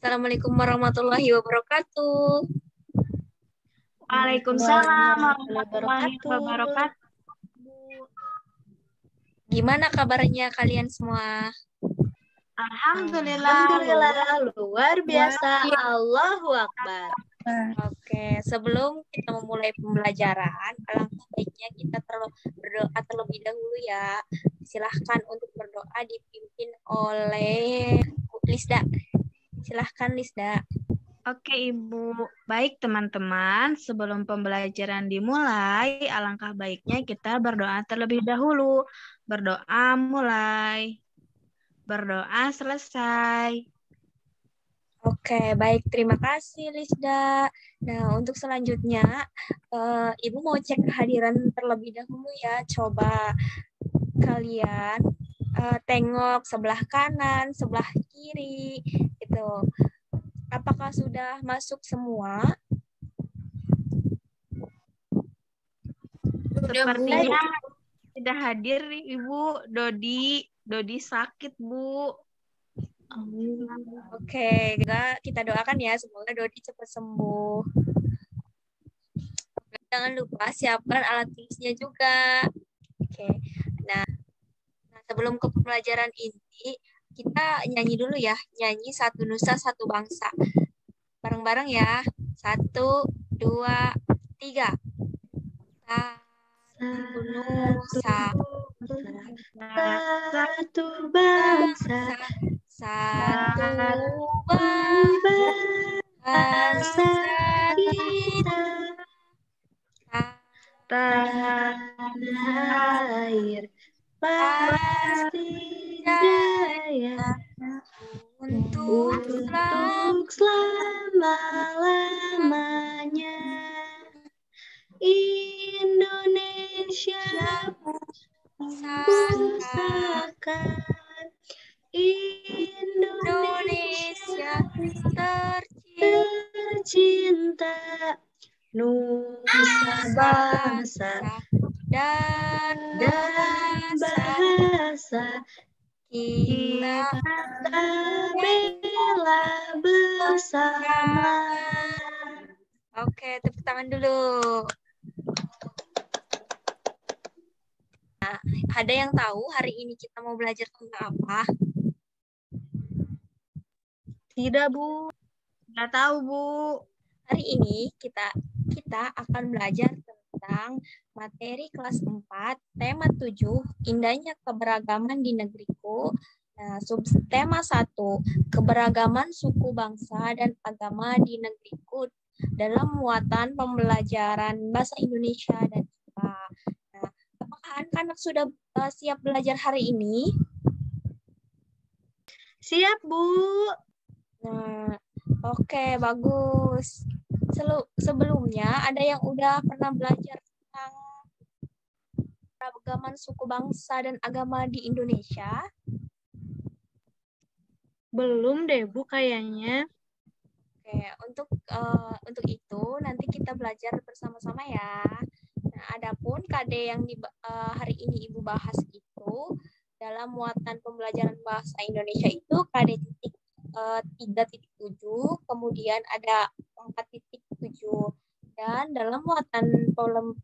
Assalamualaikum warahmatullahi wabarakatuh. Waalaikumsalam warahmatullahi wabarakatuh. Gimana kabarnya kalian semua? Alhamdulillah, luar biasa. Allahu Akbar. Oke, sebelum kita memulai pembelajaran, alangkah baiknya kita berdoa terlebih dahulu ya. Silahkan untuk berdoa dipimpin oleh Lisda. Silahkan Lisda. Oke Ibu, baik teman-teman, sebelum pembelajaran dimulai, alangkah baiknya kita berdoa terlebih dahulu. Berdoa mulai, berdoa selesai. Oke, baik. Terima kasih, Lisda. Nah, untuk selanjutnya, Ibu mau cek kehadiran terlebih dahulu ya. Coba kalian tengok sebelah kanan, sebelah kiri, gitu. Apakah sudah masuk semua? Sepertinya sudah hadir Ibu Dodi sakit Bu. Oke, kita doakan ya, semoga Dodi cepat sembuh. Jangan lupa siapkan alat tulisnya juga. Oke, nah sebelum ke pembelajaran ini, kita nyanyi dulu ya, nyanyi Satu Nusa Satu Bangsa. Bareng-bareng ya, 1, 2, 3. Satu Nusa, satu bangsa, satu bangsa kita, tanah air pasti jaya untuk selama-lamanya. Indonesia pusaka, Indonesia tercinta, nusa bangsa dan bahasa kita bela bersama. Oke, tepuk tangan dulu. Nah, ada yang tahu hari ini kita mau belajar tentang apa? Tidak, Bu. Tidak tahu, Bu. Hari ini kita akan belajar tentang materi kelas 4, tema 7, indahnya keberagaman di negeriku. Nah, subtema 1, keberagaman suku bangsa dan agama di negeriku dalam muatan pembelajaran bahasa Indonesia dan IPA. Nah, apakah anak-anak sudah siap belajar hari ini? Siap, Bu. Nah, oke, bagus. Sebelumnya ada yang udah pernah belajar tentang keragaman suku bangsa dan agama di Indonesia? Belum deh, Bu, kayaknya. Oke, untuk itu nanti kita belajar bersama-sama ya. Nah, adapun KD yang hari ini Ibu bahas itu dalam muatan pembelajaran bahasa Indonesia itu KD 3.7, kemudian ada 4.7. Dan dalam muatan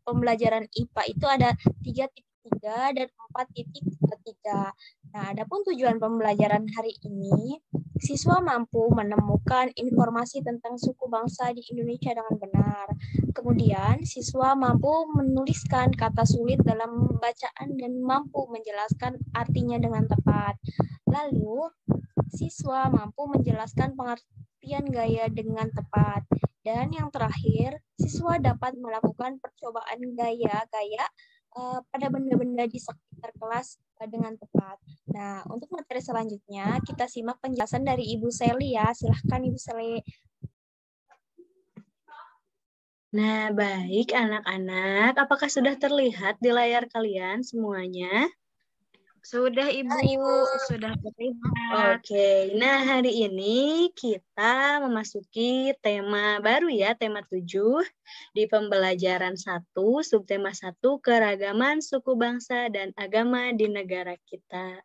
pembelajaran IPA itu ada 3.3 dan 4.3. Nah, adapun tujuan pembelajaran hari ini, siswa mampu menemukan informasi tentang suku bangsa di Indonesia dengan benar. Kemudian, siswa mampu menuliskan kata sulit dalam bacaan dan mampu menjelaskan artinya dengan tepat. Lalu, siswa mampu menjelaskan pengertian gaya dengan tepat. Dan yang terakhir, siswa dapat melakukan percobaan gaya-gaya pada benda-benda di sekitar kelas dengan tepat. Nah, untuk materi selanjutnya, kita simak penjelasan dari Ibu Seli ya. Silahkan Ibu Seli. Nah, baik anak-anak. Apakah sudah terlihat di layar kalian semuanya? Sudah, Ibu. Sudah terlihat. Oke, nah hari ini kita memasuki tema baru ya, tema 7 di pembelajaran 1, subtema 1, keragaman suku bangsa dan agama di negara kita.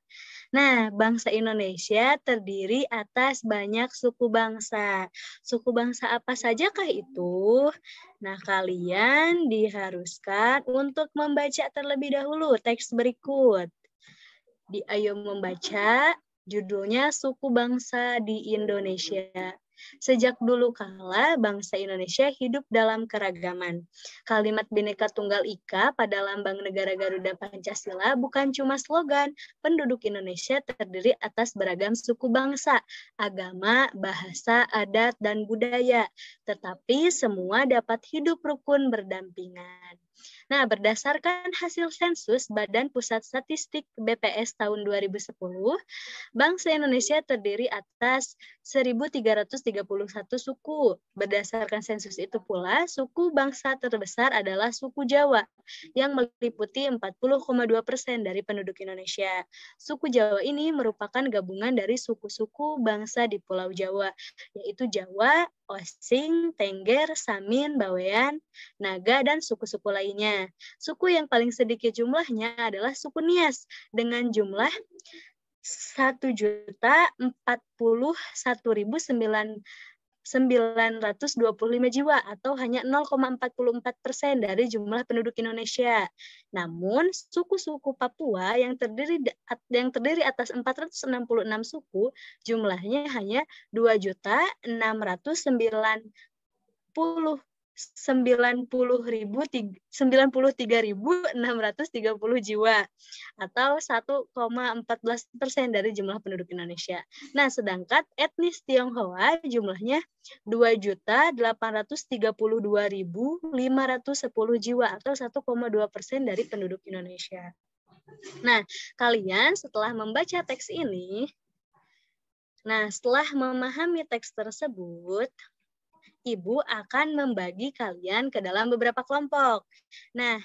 Nah, bangsa Indonesia terdiri atas banyak suku bangsa. Suku bangsa apa sajakah itu? Nah, kalian diharuskan untuk membaca terlebih dahulu teks berikut. Ayo membaca, judulnya Suku Bangsa di Indonesia. Sejak dulu kala, bangsa Indonesia hidup dalam keragaman. Kalimat Bhinneka Tunggal Ika pada lambang negara Garuda Pancasila bukan cuma slogan. Penduduk Indonesia terdiri atas beragam suku bangsa, agama, bahasa, adat, dan budaya. Tetapi semua dapat hidup rukun berdampingan. Nah, berdasarkan hasil sensus Badan Pusat Statistik BPS tahun 2010, bangsa Indonesia terdiri atas 1.331 suku. Berdasarkan sensus itu pula, suku bangsa terbesar adalah suku Jawa yang meliputi 40,2% dari penduduk Indonesia. Suku Jawa ini merupakan gabungan dari suku-suku bangsa di Pulau Jawa, yaitu Jawa, Osing, Tengger, Samin, Bawean, Naga, dan suku-suku lainnya. Suku yang paling sedikit jumlahnya adalah suku Nias dengan jumlah 1.041.925 jiwa atau hanya 0,44% dari jumlah penduduk Indonesia. Namun, suku-suku Papua yang terdiri atas 466 suku, jumlahnya hanya 2.693.630 jiwa atau 1,14% dari jumlah penduduk Indonesia. Nah, sedangkan etnis Tionghoa jumlahnya 2.832.510 jiwa atau 1,2% dari penduduk Indonesia. Nah, kalian setelah membaca teks ini, setelah memahami teks tersebut, Ibu akan membagi kalian ke dalam beberapa kelompok. Nah,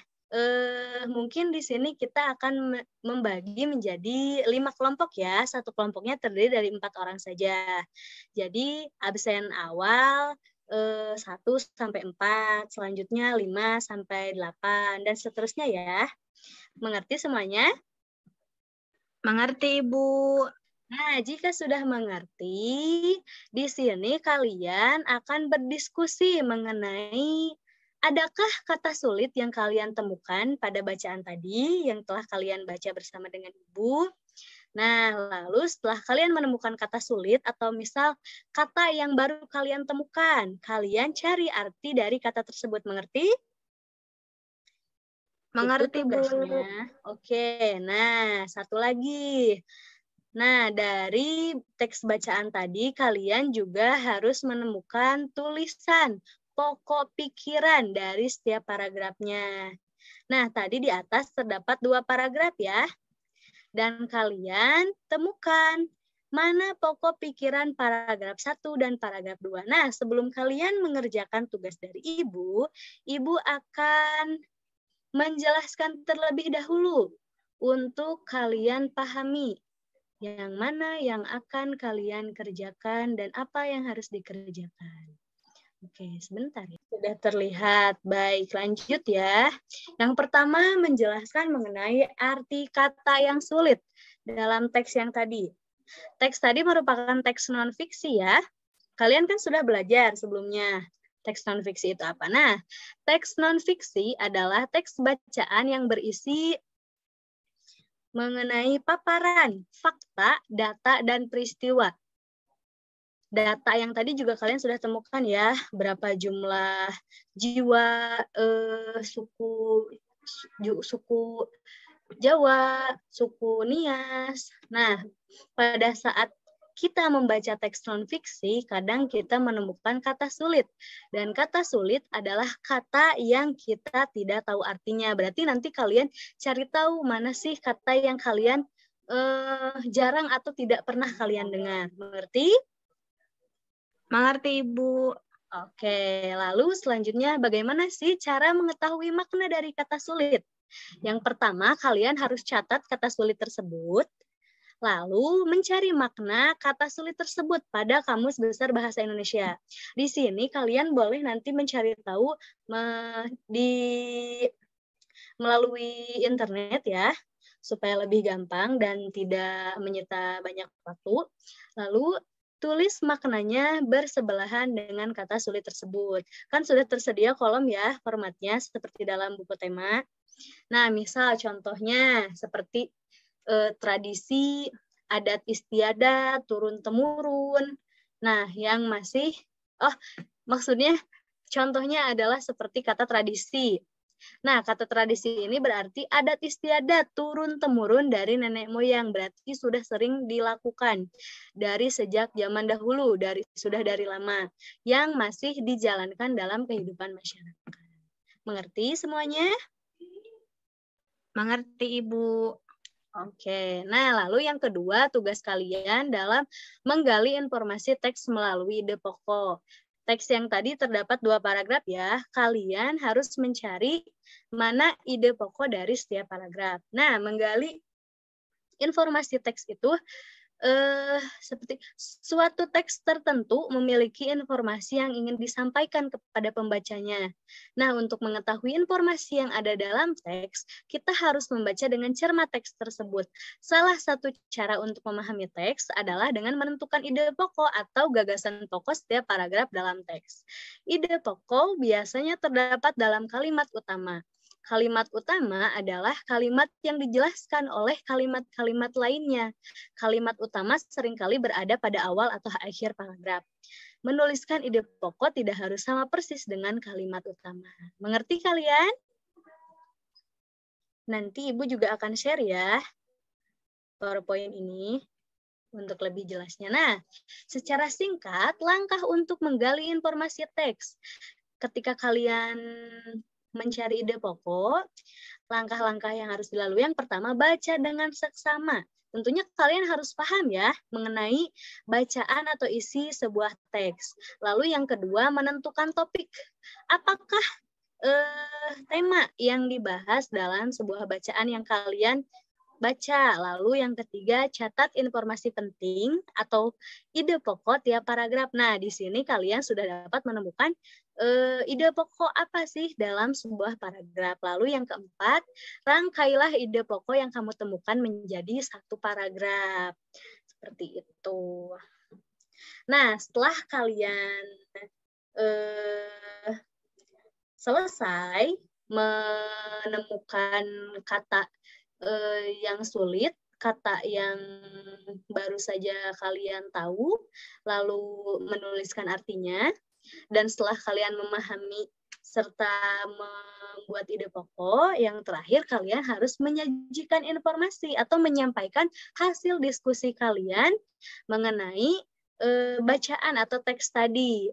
mungkin di sini kita akan membagi menjadi 5 kelompok ya. Satu kelompoknya terdiri dari 4 orang saja. Jadi, absen awal 1 sampai 4, selanjutnya 5 sampai 8, dan seterusnya ya. Mengerti semuanya? Mengerti, Ibu. Nah, jika sudah mengerti, di sini kalian akan berdiskusi mengenai adakah kata sulit yang kalian temukan pada bacaan tadi yang telah kalian baca bersama dengan Ibu. Nah, lalu setelah kalian menemukan kata sulit atau misal kata yang baru kalian temukan, kalian cari arti dari kata tersebut. Mengerti? Mengerti, Bu. Oke, nah satu lagi. Nah, dari teks bacaan tadi, kalian juga harus menemukan tulisan pokok pikiran dari setiap paragrafnya. Nah, tadi di atas terdapat 2 paragraf ya. Dan kalian temukan mana pokok pikiran paragraf 1 dan paragraf 2. Nah, sebelum kalian mengerjakan tugas dari Ibu, Ibu akan menjelaskan terlebih dahulu untuk kalian pahami yang mana yang akan kalian kerjakan dan apa yang harus dikerjakan. Oke, sebentar ya. Sudah terlihat. Baik, lanjut ya. Yang pertama menjelaskan mengenai arti kata yang sulit dalam teks yang tadi. Teks tadi merupakan teks non-fiksi ya. Kalian kan sudah belajar sebelumnya. Teks non-fiksi itu apa? Nah, teks non-fiksi adalah teks bacaan yang berisi mengenai paparan, fakta, data, dan peristiwa. Data yang tadi juga kalian sudah temukan ya, berapa jumlah jiwa, suku Jawa, suku Nias. Nah, pada saat kita membaca teks non-fiksi, kadang kita menemukan kata sulit. Dan kata sulit adalah kata yang kita tidak tahu artinya. Berarti nanti kalian cari tahu mana sih kata yang kalian jarang atau tidak pernah kalian dengar. Mengerti? Mengerti, Ibu. Oke, lalu selanjutnya bagaimana sih cara mengetahui makna dari kata sulit? Yang pertama, kalian harus catat kata sulit tersebut. Lalu mencari makna kata sulit tersebut pada Kamus Besar Bahasa Indonesia. Di sini kalian boleh nanti mencari tahu melalui internet ya. supaya lebih gampang dan tidak menyita banyak waktu. Lalu tulis maknanya bersebelahan dengan kata sulit tersebut. Kan sudah tersedia kolom ya formatnya seperti dalam buku tema. Nah, misal contohnya seperti tradisi, adat istiadat, turun-temurun. Nah, yang masih, maksudnya contohnya adalah seperti kata tradisi. Nah, kata tradisi ini berarti adat istiadat turun-temurun dari nenek moyang, berarti sudah sering dilakukan dari sejak zaman dahulu, sudah dari lama, yang masih dijalankan dalam kehidupan masyarakat. Mengerti semuanya? Mengerti, Ibu. Oke, nah lalu yang kedua, tugas kalian dalam menggali informasi teks melalui ide pokok. Teks yang tadi terdapat 2 paragraf ya, kalian harus mencari mana ide pokok dari setiap paragraf. Nah, menggali informasi teks itu seperti suatu teks tertentu memiliki informasi yang ingin disampaikan kepada pembacanya. Nah, untuk mengetahui informasi yang ada dalam teks, kita harus membaca dengan cermat teks tersebut. Salah satu cara untuk memahami teks adalah dengan menentukan ide pokok atau gagasan pokok setiap paragraf dalam teks. Ide pokok biasanya terdapat dalam kalimat utama. Kalimat utama adalah kalimat yang dijelaskan oleh kalimat-kalimat lainnya. Kalimat utama seringkali berada pada awal atau akhir paragraf. Menuliskan ide pokok tidak harus sama persis dengan kalimat utama. Mengerti kalian? Nanti Ibu juga akan share ya PowerPoint ini untuk lebih jelasnya. Nah, secara singkat, langkah untuk menggali informasi teks. Ketika kalian mencari ide pokok, langkah-langkah yang harus dilalui yang pertama, baca dengan seksama. Tentunya kalian harus paham ya mengenai bacaan atau isi sebuah teks. Lalu yang kedua, menentukan topik. Apakah tema yang dibahas dalam sebuah bacaan yang kalian baca. Lalu yang ketiga, catat informasi penting atau ide pokok tiap paragraf. Nah, di sini kalian sudah dapat menemukan ide pokok apa sih dalam sebuah paragraf. Lalu yang keempat, rangkailah ide pokok yang kamu temukan menjadi satu paragraf. Seperti itu. Nah, setelah kalian selesai menemukan kata yang sulit, kata yang baru saja kalian tahu, lalu menuliskan artinya, dan setelah kalian memahami serta membuat ide pokok, yang terakhir kalian harus menyajikan informasi atau menyampaikan hasil diskusi kalian mengenai bacaan atau teks tadi,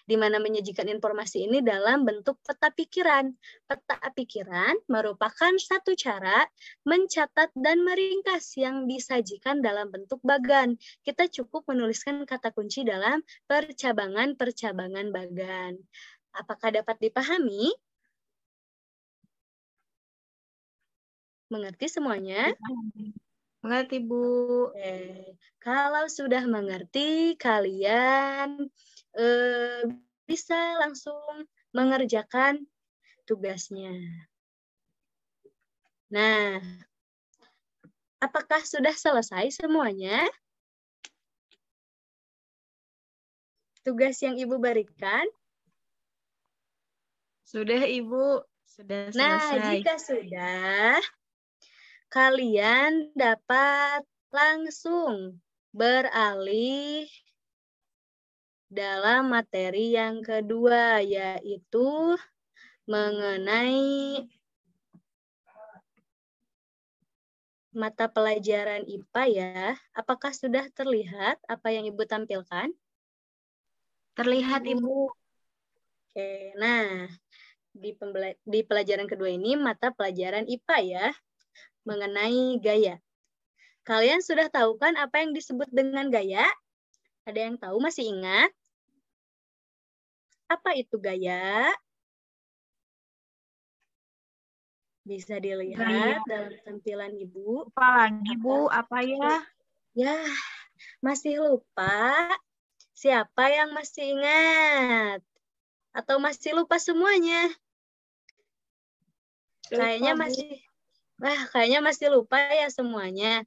di mana menyajikan informasi ini dalam bentuk peta pikiran. Peta pikiran merupakan satu cara mencatat dan meringkas yang disajikan dalam bentuk bagan. Kita cukup menuliskan kata kunci dalam percabangan-percabangan bagan. Apakah dapat dipahami? Mengerti semuanya? Mengerti, Bu. Oke. Kalau sudah mengerti, kalian bisa langsung mengerjakan tugasnya. Nah, apakah sudah selesai semuanya? Tugas yang Ibu berikan? Sudah, Ibu. Sudah selesai. Nah, jika sudah, kalian dapat langsung beralih dalam materi yang kedua, yaitu mengenai mata pelajaran IPA ya. Apakah sudah terlihat apa yang Ibu tampilkan? Terlihat, Ibu. Oke, nah di pelajaran kedua ini mata pelajaran IPA ya, mengenai gaya. Kalian sudah tahu kan apa yang disebut dengan gaya? Ada yang tahu, masih ingat? Apa itu gaya? Bisa dilihat dalam tampilan Ibu. Apa lagi, Bu? Apa ya? Ya, masih lupa? Siapa yang masih ingat? Atau masih lupa semuanya? Lupa, Kayaknya Bu. Wah, kayaknya masih lupa ya semuanya.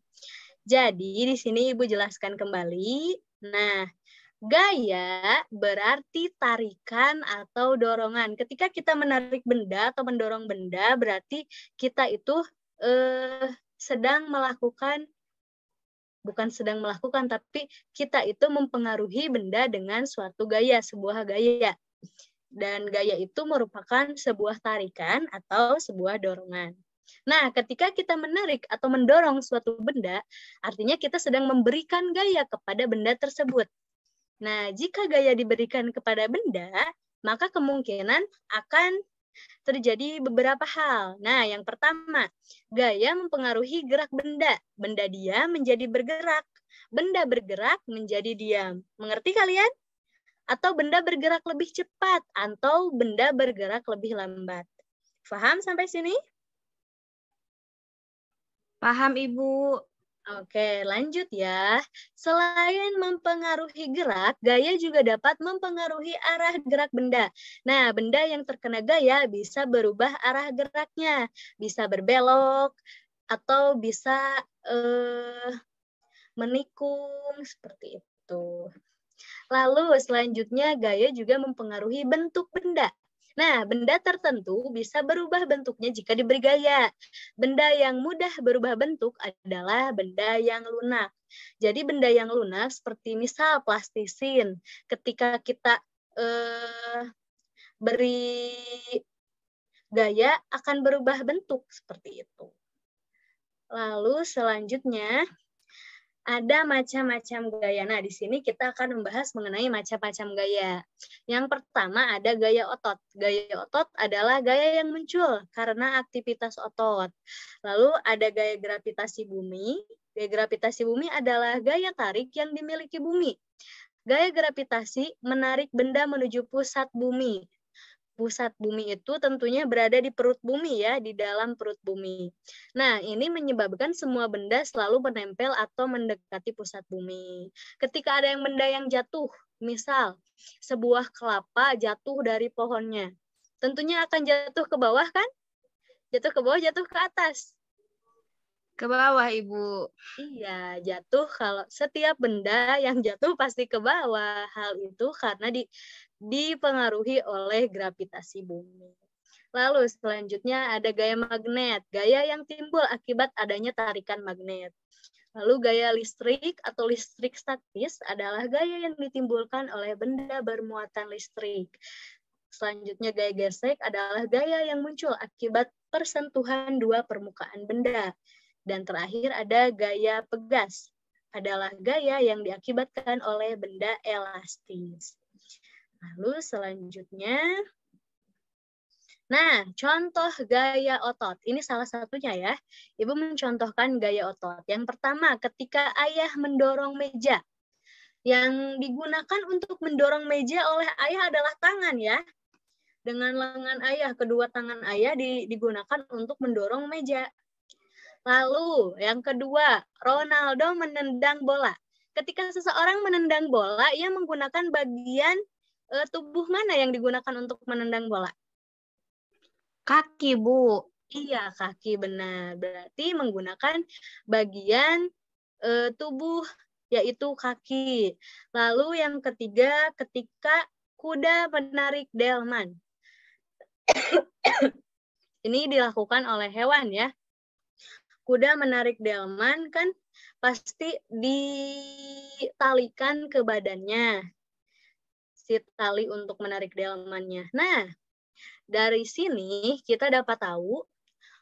Jadi, di sini Ibu jelaskan kembali. Nah, gaya berarti tarikan atau dorongan. Ketika kita menarik benda atau mendorong benda, berarti kita itu sedang melakukan, bukan sedang melakukan, tapi kita itu mempengaruhi benda dengan suatu gaya, sebuah gaya. Dan gaya itu merupakan sebuah tarikan atau sebuah dorongan. Nah, ketika kita menarik atau mendorong suatu benda, artinya kita sedang memberikan gaya kepada benda tersebut. Nah, jika gaya diberikan kepada benda, maka kemungkinan akan terjadi beberapa hal. Nah, yang pertama, gaya mempengaruhi gerak benda. Benda diam menjadi bergerak. Benda bergerak menjadi diam. Mengerti kalian? Atau benda bergerak lebih cepat, atau benda bergerak lebih lambat. Paham sampai sini? Paham, Ibu. Oke, lanjut ya. Selain mempengaruhi gerak, gaya juga dapat mempengaruhi arah gerak benda. Nah, benda yang terkena gaya bisa berubah arah geraknya, bisa berbelok, atau bisa menikung, seperti itu. Lalu selanjutnya gaya juga mempengaruhi bentuk benda. Nah, benda tertentu bisa berubah bentuknya jika diberi gaya. Benda yang mudah berubah bentuk adalah benda yang lunak. Jadi benda yang lunak seperti misal plastisin. Ketika kita beri gaya akan berubah bentuk seperti itu. Lalu selanjutnya ada macam-macam gaya. Nah, di sini kita akan membahas mengenai macam-macam gaya. Yang pertama ada gaya otot. Gaya otot adalah gaya yang muncul karena aktivitas otot. Lalu ada gaya gravitasi bumi. Gaya gravitasi bumi adalah gaya tarik yang dimiliki bumi. Gaya gravitasi menarik benda menuju pusat bumi. Pusat bumi itu tentunya berada di perut bumi ya, di dalam perut bumi. Nah, ini menyebabkan semua benda selalu menempel atau mendekati pusat bumi. Ketika ada benda yang jatuh, misal sebuah kelapa jatuh dari pohonnya, tentunya akan jatuh ke bawah kan? Jatuh ke bawah, jatuh ke atas. Ke bawah, Ibu. Iya, jatuh kalau setiap benda yang jatuh pasti ke bawah. Hal itu karena dipengaruhi oleh gravitasi bumi. Lalu selanjutnya ada gaya magnet, gaya yang timbul akibat adanya tarikan magnet. Lalu gaya listrik atau listrik statis adalah gaya yang ditimbulkan oleh benda bermuatan listrik. Selanjutnya gaya gesek adalah gaya yang muncul akibat persentuhan dua permukaan benda. Dan terakhir ada gaya pegas, adalah gaya yang diakibatkan oleh benda elastis. Lalu selanjutnya, nah contoh gaya otot, ini salah satunya ya. Ibu mencontohkan gaya otot. Yang pertama, ketika ayah mendorong meja. Yang digunakan untuk mendorong meja oleh ayah adalah tangan ya. Dengan lengan ayah, kedua tangan ayah digunakan untuk mendorong meja. Lalu yang kedua, Ronaldo menendang bola. Ketika seseorang menendang bola, ia menggunakan bagian tubuh mana yang digunakan untuk menendang bola? Kaki, Bu. Iya, kaki, benar. Berarti menggunakan bagian tubuh, yaitu kaki. Lalu yang ketiga, ketika kuda menarik delman. Ini dilakukan oleh hewan ya. Kuda menarik delman kan pasti ditalikan ke badannya. Si tali untuk menarik delmannya. Nah, dari sini kita dapat tahu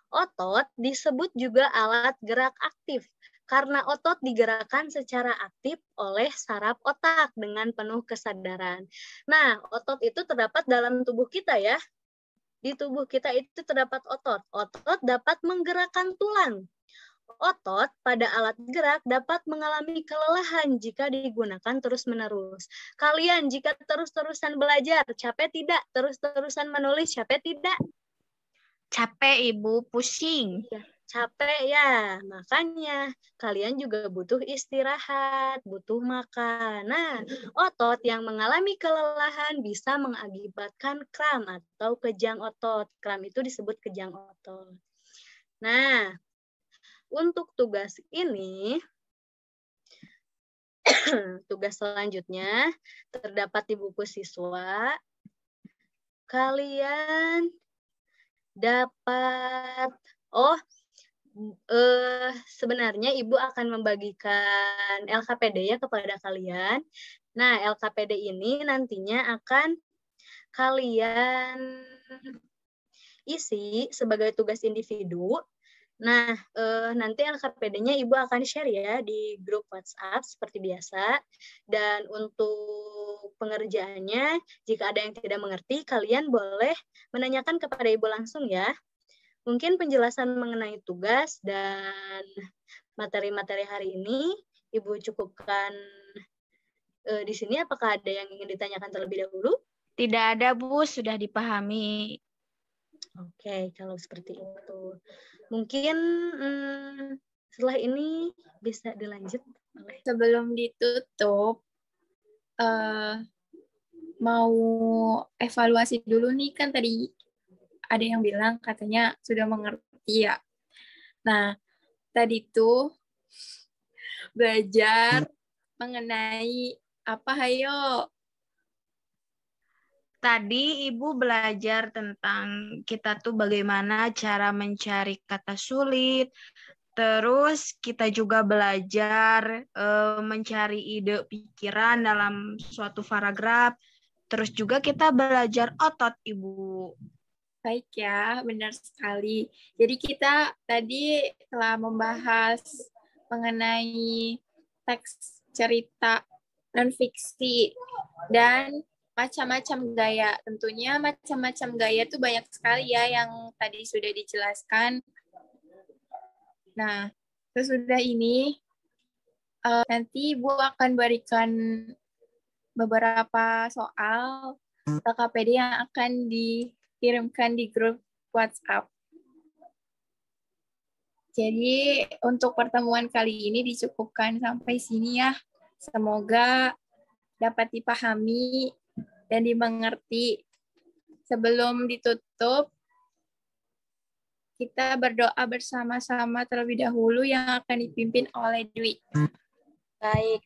otot disebut juga alat gerak aktif karena otot digerakkan secara aktif oleh saraf otak dengan penuh kesadaran. Nah, otot itu terdapat dalam tubuh kita ya. Di tubuh kita itu terdapat otot. Otot dapat menggerakkan tulang. Otot pada alat gerak dapat mengalami kelelahan jika digunakan terus-menerus. Kalian jika terus-terusan belajar, capek tidak? Terus-terusan menulis, capek tidak? Capek, Ibu. Pusing. Ya, capek ya. Makanya kalian juga butuh istirahat, butuh makan. Nah, otot yang mengalami kelelahan bisa mengakibatkan kram atau kejang otot. Kram itu disebut kejang otot. Nah, untuk tugas ini, tugas selanjutnya terdapat di buku siswa. Kalian dapat, sebenarnya Ibu akan membagikan LKPD ya kepada kalian. Nah, LKPD ini nantinya akan kalian isi sebagai tugas individu. Nah, nanti LKPD-nya Ibu akan share ya di grup WhatsApp seperti biasa. Dan untuk pengerjaannya, jika ada yang tidak mengerti, kalian boleh menanyakan kepada Ibu langsung ya. Mungkin penjelasan mengenai tugas dan materi-materi hari ini Ibu cukupkan di sini. Apakah ada yang ingin ditanyakan terlebih dahulu? Tidak ada, Bu, sudah dipahami. Oke, kalau seperti itu. Mungkin setelah ini bisa dilanjut oleh. Sebelum ditutup, mau evaluasi dulu nih, kan tadi ada yang bilang katanya sudah mengerti ya. Nah, tadi tuh belajar mengenai apa, hayo? Tadi Ibu belajar tentang kita tuh bagaimana cara mencari kata sulit. Terus kita juga belajar mencari ide pikiran dalam suatu paragraf. Terus juga kita belajar otot, Ibu. Baik ya, benar sekali. Jadi kita tadi telah membahas mengenai teks cerita non-fiksi dan macam-macam gaya. Tentunya macam-macam gaya itu banyak sekali ya yang tadi sudah dijelaskan. Nah, sesudah ini nanti Ibu akan berikan beberapa soal LKPD yang akan dikirimkan di grup WhatsApp. Jadi untuk pertemuan kali ini dicukupkan sampai sini ya. Semoga dapat dipahami dan dimengerti. Sebelum ditutup, kita berdoa bersama-sama terlebih dahulu yang akan dipimpin oleh Dwi. Baik,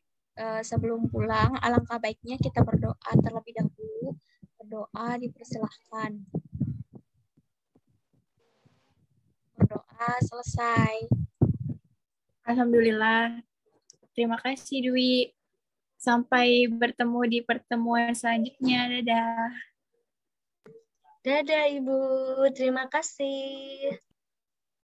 sebelum pulang, alangkah baiknya kita berdoa terlebih dahulu. Berdoa dipersilahkan. Berdoa selesai. Alhamdulillah. Terima kasih Dwi. Sampai bertemu di pertemuan selanjutnya. Dadah. Dadah Ibu, terima kasih.